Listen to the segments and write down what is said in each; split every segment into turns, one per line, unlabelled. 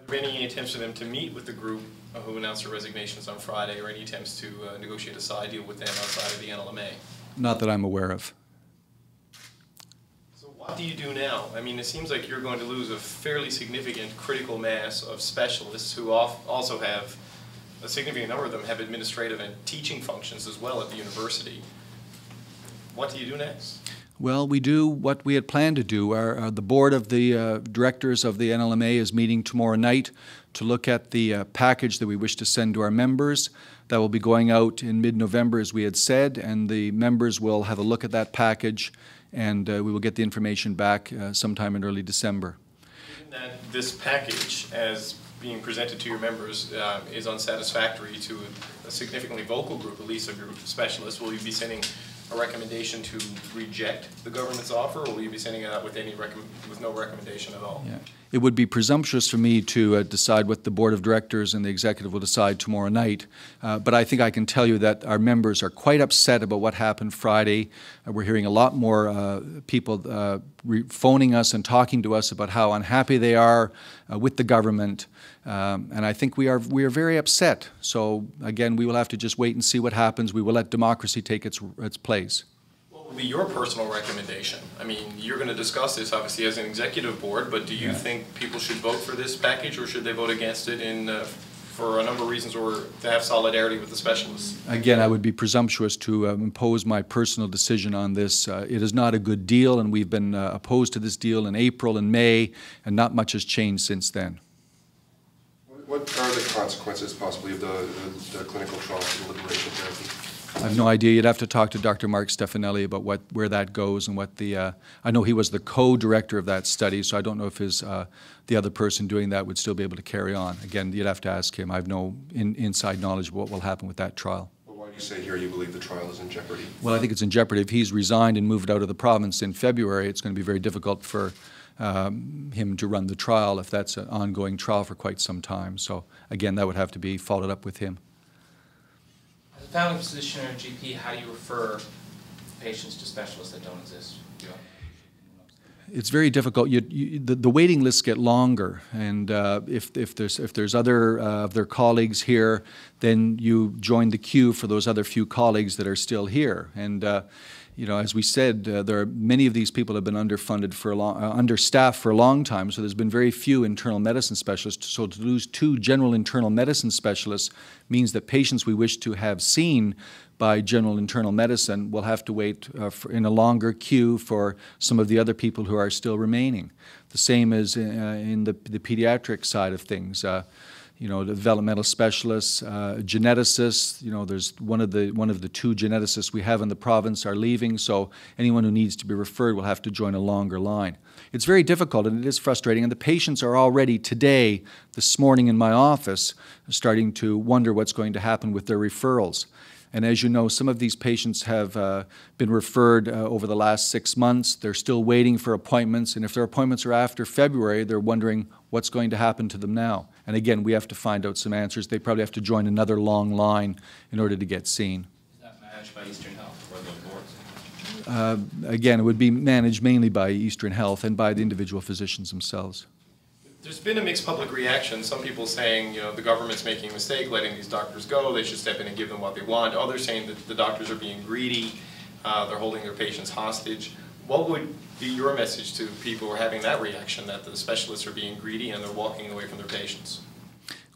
there been any attempts for them to meet with the group who announced their resignations on Friday, or any attempts to negotiate a side deal with them outside of the NLMA?
Not that I'm aware of.
So what do you do now? I mean, it seems like you're going to lose a fairly significant critical mass of specialists who also have, a significant number of them have administrative and teaching functions as well at the university. What do you do next?
Well, we do what we had planned to do. The board of the directors of the NLMA is meeting tomorrow night to look at the package that we wish to send to our members. That will be going out in mid-November, as we had said, and the members will have a look at that package, and we will get the information back sometime in early December.
Given that this package, as being presented to your members, is unsatisfactory to a significantly vocal group, at least of your specialists, will you be sending a recommendation to reject the government's offer, or will you be sending it out with no recommendation at all?
Yeah. It would be presumptuous for me to decide what the board of directors and the executive will decide tomorrow night, but I think I can tell you that our members are quite upset about what happened Friday. We're hearing a lot more people phoning us and talking to us about how unhappy they are with the government, and I think we are very upset. So again, we will have to just wait and see what happens. We will let democracy take its place.
What would be your personal recommendation? I mean, you're going to discuss this obviously as an executive board, but do you think people should vote for this package, or should they vote against it for a number of reasons, or to have solidarity with the specialists?
Again, I would be presumptuous to impose my personal decision on this. It is not a good deal, and we've been opposed to this deal in April and May, and not much has changed since then.
What are the consequences possibly of the clinical trial for the liberation therapy?
I have no idea. You'd have to talk to Dr. Mark Stefanelli about where that goes and what the. I know he was the co-director of that study, so I don't know if the other person doing that would still be able to carry on. Again, you'd have to ask him. I have no inside knowledge of what will happen with that trial.
Well, why do you say here you believe the trial is in jeopardy?
Well, I think it's in jeopardy. If he's resigned and moved out of the province in February, it's going to be very difficult for him to run the trial if that's an ongoing trial for quite some time. So again, that would have to be followed up with him.
As a family physician or a GP, how do you refer patients to specialists that don't exist?
It's very difficult. The waiting lists get longer, and if there's other of their colleagues here, then you join the queue for those other few colleagues that are still here. And you know, as we said, there are many of these people have been underfunded for understaffed for a long time. So there's been very few internal medicine specialists. So to lose 2 general internal medicine specialists means that patients we wish to have seen by general internal medicine will have to wait in a longer queue for some of the other people who are still remaining. The same as in the pediatric side of things. You know, the developmental specialists, geneticists. You know, there's one of the 2 geneticists we have in the province are leaving, so anyone who needs to be referred will have to join a longer line. It's very difficult, and it is frustrating, and the patients are already today, this morning in my office, starting to wonder what's going to happen with their referrals. And as you know, some of these patients have been referred over the last 6 months. They're still waiting for appointments, and if their appointments are after February, they're wondering what's going to happen to them now. And again, we have to find out some answers. They probably have to join another long line in order to get seen.
Is that managed by Eastern Health or the boards?
Again, it would be managed mainly by Eastern Health and by the individual physicians themselves.
There's been a mixed public reaction. Some people saying, you know, the government's making a mistake letting these doctors go. They should step in and give them what they want. Others saying that the doctors are being greedy. They're holding their patients hostage. What would be your message to people who are having that reaction, that the specialists are being greedy and they're walking away from their patients?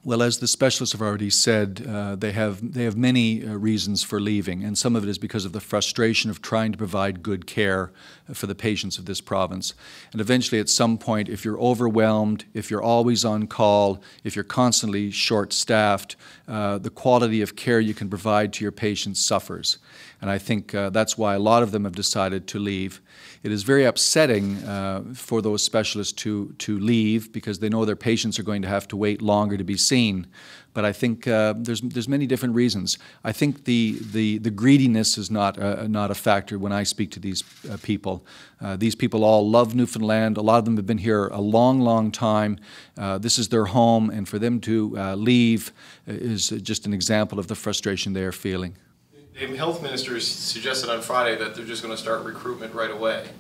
Well, as the specialists have already said, they have many reasons for leaving, and some of it is because of the frustration of trying to provide good care for the patients of this province. And eventually, at some point, if you're overwhelmed, if you're always on call, if you're constantly short-staffed, the quality of care you can provide to your patients suffers. And I think that's why a lot of them have decided to leave. It is very upsetting for those specialists to leave because they know their patients are going to have to wait longer to be seen. But I think there's many different reasons. I think the greediness is not a factor when I speak to these people. These people all love Newfoundland. A lot of them have been here a long, long time. This is their home, and for them to leave is just an example of the frustration they are feeling.
The health ministers suggested on Friday that they're just going to start recruitment right away.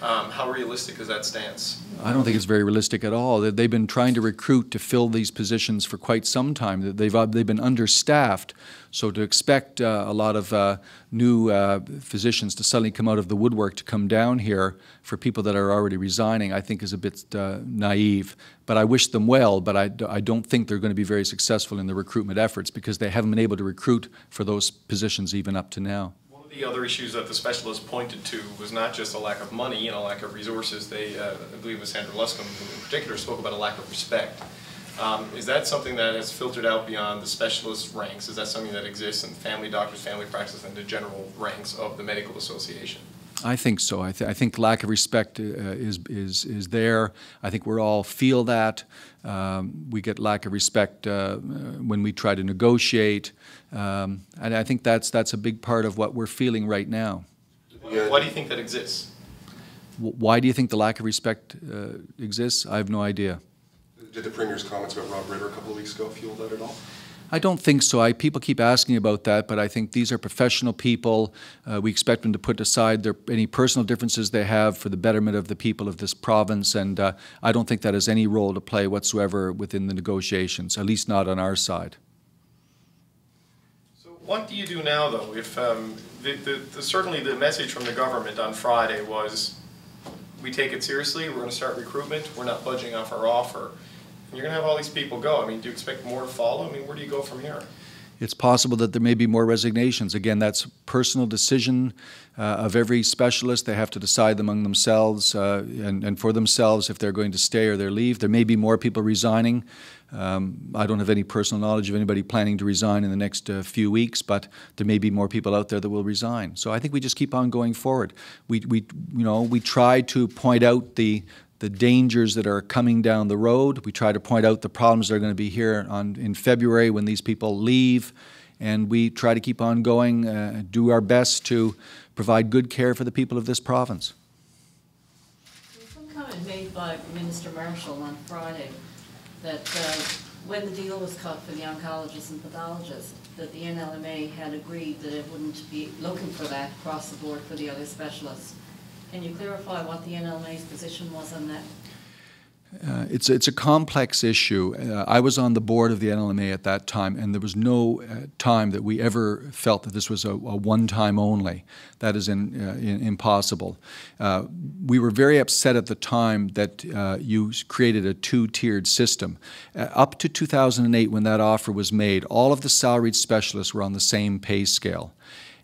How realistic is that stance?
I don't think it's very realistic at all. They've been trying to recruit to fill these positions for quite some time. They've been understaffed, so to expect a lot of new physicians to suddenly come out of the woodwork to come down here for people that are already resigning, I think is a bit naive. But I wish them well, but I don't think they're going to be very successful in the recruitment efforts because they haven't been able to recruit for those positions even up to now.
The other issues that the specialists pointed to was not just a lack of money and a lack of resources. They, I believe it was Sandra Luscombe who in particular spoke about a lack of respect. Is that something that has filtered out beyond the specialist ranks? Is that something that exists in family doctors, family practice, and the general ranks of the medical association?
I think so. I think lack of respect is there. I think we all feel that. We get lack of respect when we try to negotiate, and I think that's a big part of what we're feeling right now.
Why do you think that exists?
Why do you think the lack of respect exists? I have no idea.
Did the Premier's comments about Rob Ritter a couple of weeks ago fuel that at all?
I don't think so. People keep asking about that, but I think these are professional people. We expect them to put aside any personal differences they have for the betterment of the people of this province, and I don't think that has any role to play whatsoever within the negotiations, at least not on our side.
So what do you do now, though? If certainly the message from the government on Friday was, we take it seriously, we're going to start recruitment, we're not budging off our offer. You're going to have all these people go. I mean, do you expect more to follow? I mean, where do you go from here?
It's possible that there may be more resignations. Again, that's a personal decision of every specialist. They have to decide among themselves and for themselves if they're going to stay or they leave. There may be more people resigning. I don't have any personal knowledge of anybody planning to resign in the next few weeks, but there may be more people out there that will resign. So I think we just keep on going forward. We try to point out the dangers that are coming down the road. We try to point out the problems that are going to be here in February when these people leave, and we try to keep on going, do our best to provide good care for the people of this province.
There was some comment made by Minister Marshall on Friday that when the deal was cut for the oncologists and pathologists, that the NLMA had agreed that it wouldn't be looking for that across the board for the other specialists. Can you clarify what the NLMA's position was on that?
It's a complex issue. I was on the board of the NLMA at that time, and there was no time that we ever felt that this was a one-time only. That is impossible. We were very upset at the time that you created a two-tiered system. Up to 2008, when that offer was made, all of the salaried specialists were on the same pay scale.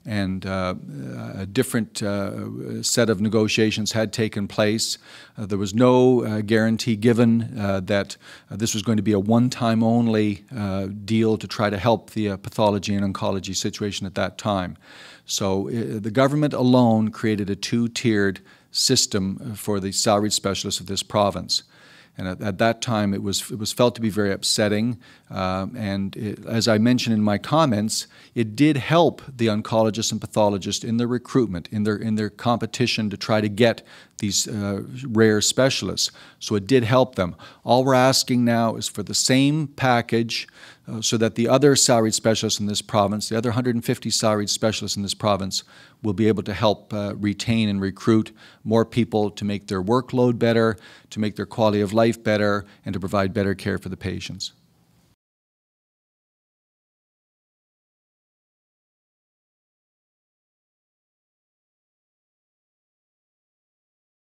And a different set of negotiations had taken place. There was no guarantee given that this was going to be a one-time only deal to try to help the pathology and oncology situation at that time. So the government alone created a two-tiered system for the salaried specialists of this province. And at that time, it was felt to be very upsetting. As I mentioned in my comments, it did help the oncologists and pathologists in their recruitment, in their competition to try to get these rare specialists. So it did help them. All we're asking now is for the same package so that the other salaried specialists in this province, the other 150 salaried specialists in this province, will be able to help retain and recruit more people to make their workload better, to make their quality of life better, and to provide better care for the patients.